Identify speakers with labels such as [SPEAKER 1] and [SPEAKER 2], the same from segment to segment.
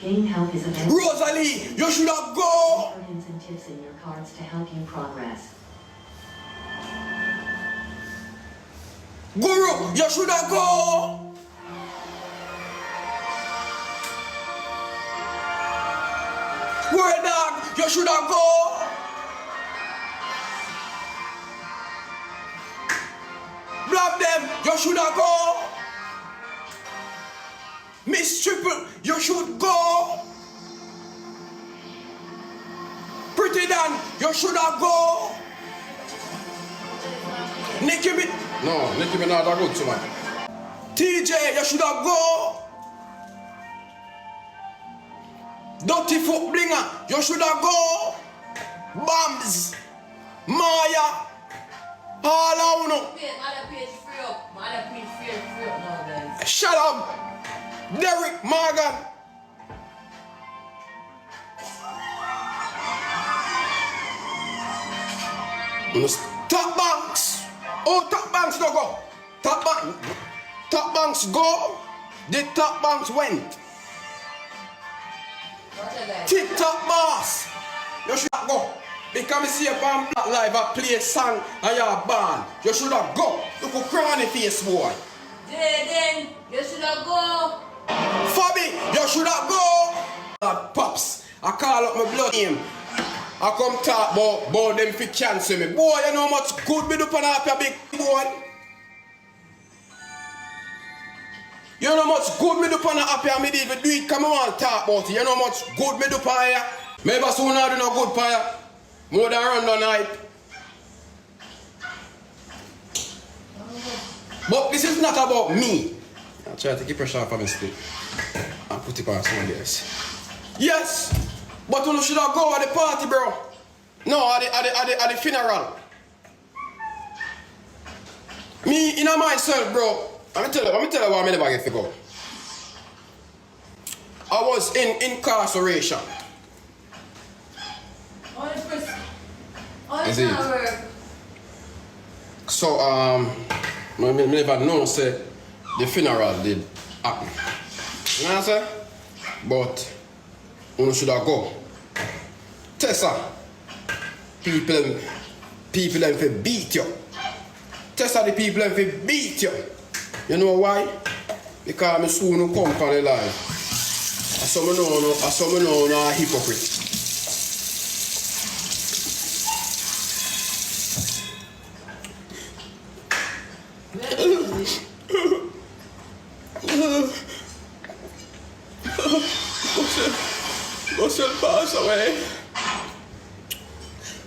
[SPEAKER 1] Gain help is available.
[SPEAKER 2] Rosalie, you should have go.
[SPEAKER 1] Hints and tips in your cards to help you progress.
[SPEAKER 2] Guru, you should have go. Word dog, you should have go. Block them, you should have go. Miss Triple, you should go. Pretty Dan, you should have go. Nicki me. No, Nicki me not a good to man. TJ, you should have go. Dirty Foot Blinger, you should have go. Bams, Maya, all I know. Shut up. Derek Morgan. Top Banks. Oh, Top Banks no go. Top Banks go. The Top Banks went. TikTok boss. You should have go. Because I see a band live I play a song and you're band. You should have go. You could cry on the face, boy.
[SPEAKER 3] Jayden, you should have go.
[SPEAKER 2] Fabi, you should have go. Pops, I call up my blood name. I come talk about them fi cancel me. Boy, you know how much good me do pan up your big boy. You know how much good me do pan up here. Me even do it come on talk about it. You know how much good me do pan here. Maybe soon I do no good pan here. More than run the night. But this is not about me. I'll try to take pressure off of me still. And put it on someone else. Yes! But you should have go at the party, bro. No, at the funeral. Me, in myself, bro. I'm tell you why I never get to go. I was in incarceration. Is it? So, I never know, say, the funeral did happen. You know what I'm saying? But, you should have go. Tessa, people them fi beat you. Tessa, the people them fi beat you. You know why? Because I soon come from the life. I saw me know a hypocrite. Busshead passed away.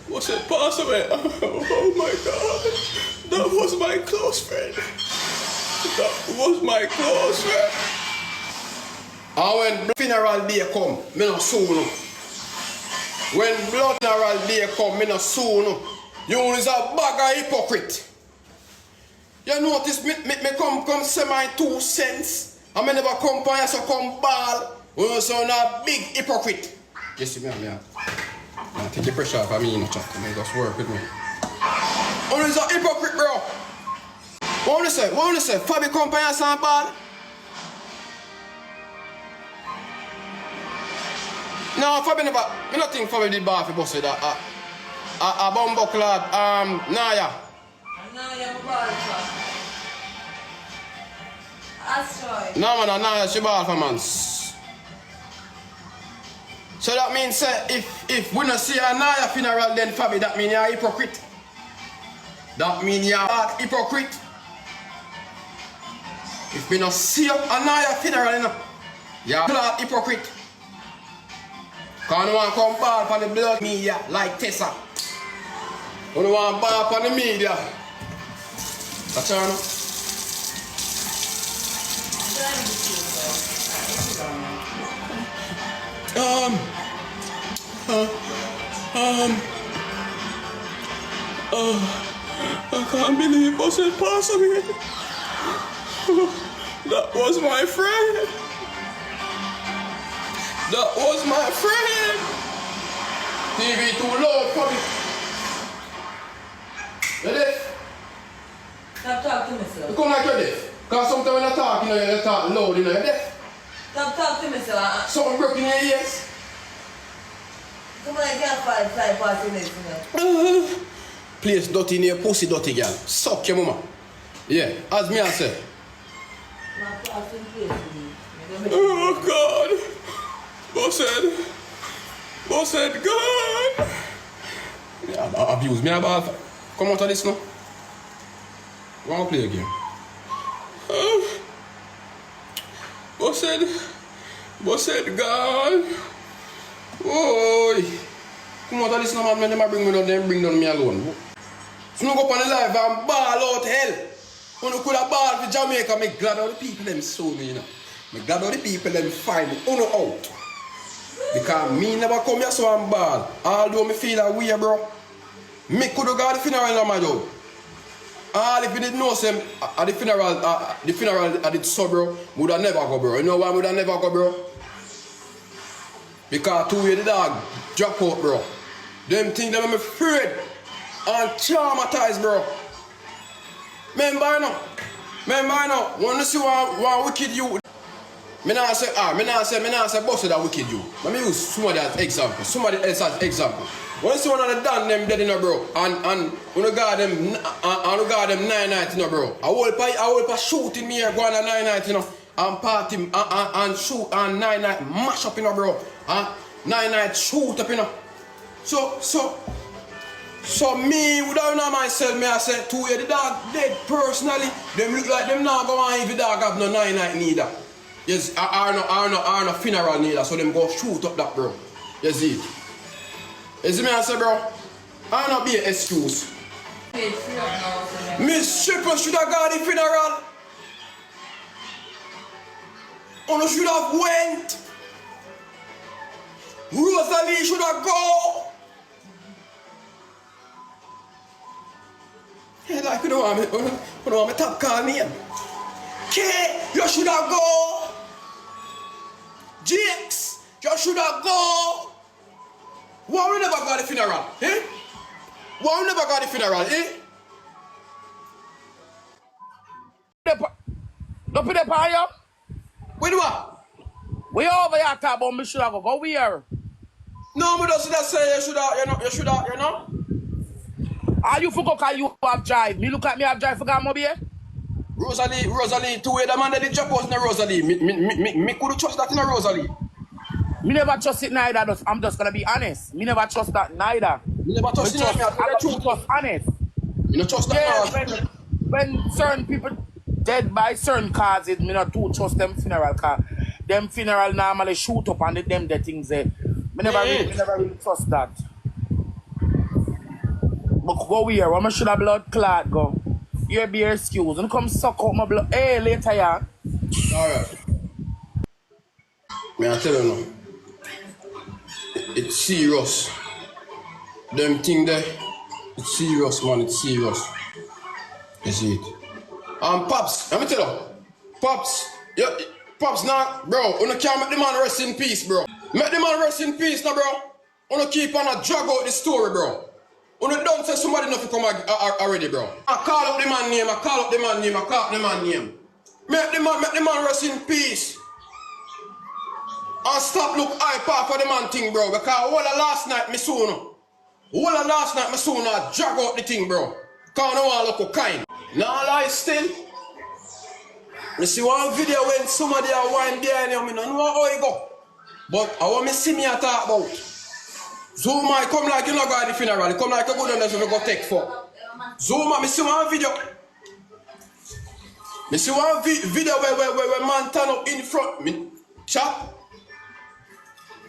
[SPEAKER 2] Busshead passed away. Oh my God. That was my close friend. That was my close friend. And when funeral day come, me no soon. When blood funeral day come, me no soon. You is a bag of hypocrite. You notice me come say my 2 cents. And me never come by so come ball. You sound a big hypocrite. Yes, me. I take the pressure off of me, you know, chat. You just work with me. You is a hypocrite, bro. What you say? Fabi come by and ball? No, Fabi never. I don't think Fabi did ball for Busshead. A bumbuckler, Naya.
[SPEAKER 3] Naya, my ball shot. Asteroid.
[SPEAKER 2] No man, Naya, she ball for man. So that means if we not see a Naya funeral, then Fabi, that means you're a hypocrite. That means you're a hypocrite. If we not see a Naya funeral, you're a hypocrite. Because you want to come ball for the blood media like Tessa. You want to ball for the media. That's all. I can't believe Busshead passed away. That was my friend. That was my friend. TV too loud for me. You deaf?
[SPEAKER 3] Stop talking to me, sir.
[SPEAKER 2] You come like you're deaf. Because sometimes when you talk, you talk loud, you're deaf.
[SPEAKER 3] Stop talk to me, sir.
[SPEAKER 2] Something broken in your ears.
[SPEAKER 3] Somebody can't fly past your legs, you know.
[SPEAKER 2] Place dirty in your pussy dirty, girl. Suck your mama. Yeah, as me I say.
[SPEAKER 3] Not past your place, you know.
[SPEAKER 2] Oh God. Busshead, God. Yeah, abuse me about. Come out of this now. Want to play a game? Busshead, God. Oi. Come out of this now, man. Them bring me down, them bring down me alone. So no go up on the live and ball out hell. When you could have ball for Jamaica, me glad all the people them saw me, you know. Me glad all the people them find me out. Because me never come here so I'm ball. Although me feel that way, bro. Me could have got the funeral in my job. All if you didn't know some at the funeral at the sub, bro, would have never go, bro. You know why would have never go, bro? Because two way the dog drop out, bro. Them things them I'm afraid and traumatized, bro. Remember now, when you see one wicked you, me not say Busshead that wicked you. Let me use somebody as example. Somebody else as example. When you see one of the done them dead in a bro, and when you got them 990, you know, bro. I will shooting me here going at 990, you know, and party and shoot and 990 mash up, you know, bro. And 990 shoot up, you know. So me, without know myself, me I say, two the dog dead personally. Them look like them not go on if the dog have no 990 neither. Yes, I no funeral neither, so them go shoot up that, bro. You see it? You see me I say, bro? I not be an excuse. Miss Stripper should have got the funeral. Or should have went. Rosalie should have go. Yeah, like you don't want me top call name. K, you should have go. Jakes, you should have go. Why we never got the funeral? Eh? Why we never got the funeral? Eh?
[SPEAKER 4] Don't put the fire.
[SPEAKER 2] Wait, what?
[SPEAKER 4] We over here talk about me should have go where?
[SPEAKER 2] No, me just say you should have, you know.
[SPEAKER 4] Are you forgot cause you have drive? Me look at me have drive for Gamma here?
[SPEAKER 2] Rosalie, two way the man that did drop out in the Rosalie. Me could trust that in a Rosalie.
[SPEAKER 4] Me never trust it neither. I'm just gonna be honest. Me never trust that neither.
[SPEAKER 2] Me never trust it.
[SPEAKER 4] I don't trust honest.
[SPEAKER 2] You don't trust that.
[SPEAKER 4] Yeah, when certain people dead by certain causes, me not too trust them funeral car. Them funeral normally shoot up and them the things there. Me never really trust that. But go here, when I should have blood clot go. You be excused and come suck out my blood. Hey, later, yeah.
[SPEAKER 2] Alright. Me I tell you now. It's serious. Them thing there. It's serious, man. It's serious. You see it. Pops, let me tell you. Pops now, bro. You can't make the man rest in peace, bro. Make the man rest in peace now, bro. You keep on a drag out the story, bro. You don't say somebody not to come already, bro. I call up the man name, Make the man rest in peace. And stop look hyper for the man thing, bro. Because all the last night, me soon drag out the thing, bro. Because I don't want to look kind. Now lie still. Me see one video when somebody a wine behind you, I don't know how it go. But I want me see me a talk about. Zuma, come like you not go to the funeral. Come like you go down there so you go take for. Zuma, me see one video. Me see one video where man turn up in front. Me chap.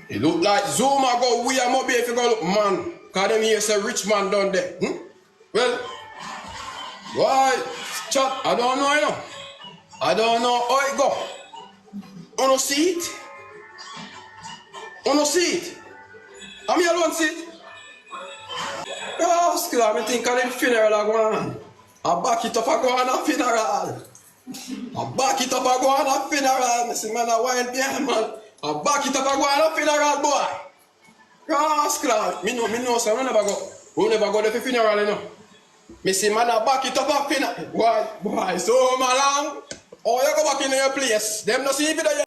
[SPEAKER 2] It look like Zuma go we are mobile if you go look man. Cause them here say rich man down there. Well, why chap? I don't know, you know. I don't know how it go. You don't see it? You don't see it? I'm here alone see it. Oh, still I think of them funeral I go on. I back it up I go on a funeral. I back it up I go on a funeral. I see man I wine behind man. I back it up I go on a funeral boy. Rascal, me know so we never go there for funeral, you know. Me see man I back it up a funeral. Boy, so long. Oh, you go back in your place. Them no see if you